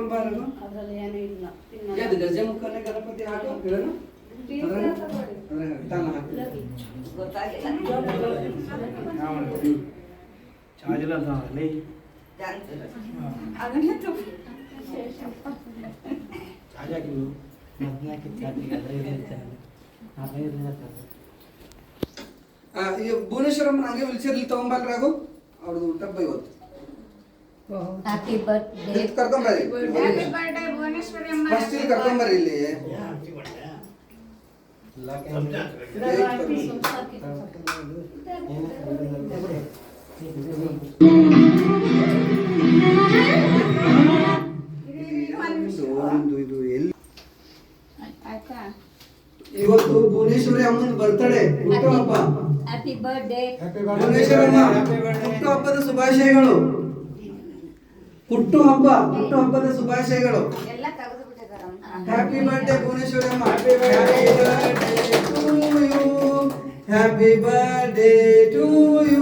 ಕರ್ಕೊಂಬಾರನು ಅದರಲ್ಲಿ ಏನೂ ಇಲ್ಲ. ಯಾವ್ದು ಗಜಮುಖನೇ ಗಣಪತಿ ಹಾಕು ಹೇಳೋಣ ತಾನ ಹಾಕು ಗೊತ್ತಾಗಿಲ್ಲ. ಚಾರ್ಜ್ ಅಂತ ಲೇ ಅದನ್ನೇ ತಗೋ. ಚಾರ್ಜ್ ಹಾಕಿದ್ದು ಹದಿನಾಲ್ಕು ಚಾರ್ಜಿಗೆ ಈ ಭುವನೇಶ್ವರಮ್ಮನ ಹಂಗೆ ವಿಲ್ಚೇರ್ಲಿ ತಗೊಂಬಾಕ್ರಾಗು ಅವ್ರದ್ದು ಟಬ್ಬ ಇವತ್ತು ಹ್ಯಾಪಿ ಬರ್ತ್ಡೇ. ಇಲ್ಲಿ ಕರ್ಕೊಂಬರ್ರಿ ಹ್ಯಾಪಿ ಬರ್ತ್ಡೇ ಭುವನೇಶ್ವರಿ ಅಮ್ಮ. ಫಸ್ಟ್ ಇಲ್ಲಿ ಕರ್ಕೊಂಬರ್ರಿ ಇಲ್ಲಿ ಇದು ಎಲ್ಲಿ ಆಯ್ತಾ? ಇವತ್ತು ಭುವನೇಶ್ವರಿ ಅಮ್ಮನ ಬರ್ತಡೇ ಹುಟ್ಟುಹಬ್ಬ. Happy birthday. ಭುವನೇಶ್ವರಮ್ಮ ಹುಟ್ಟುಹಬ್ಬದ ಶುಭಾಶಯಗಳು. ಹುಟ್ಟುಹಬ್ಬದ ಶುಭಾಶಯಗಳು. ಎಲ್ಲ ತೆಗೆದು ಬಿಟ್ಟಿದಾರಮ್ಮ. ಹ್ಯಾಪಿ ಬರ್ತ್ಡೇ ಭುವನೇಶ್ವರಿ ಅಮ್ಮ. Happy birthday to you.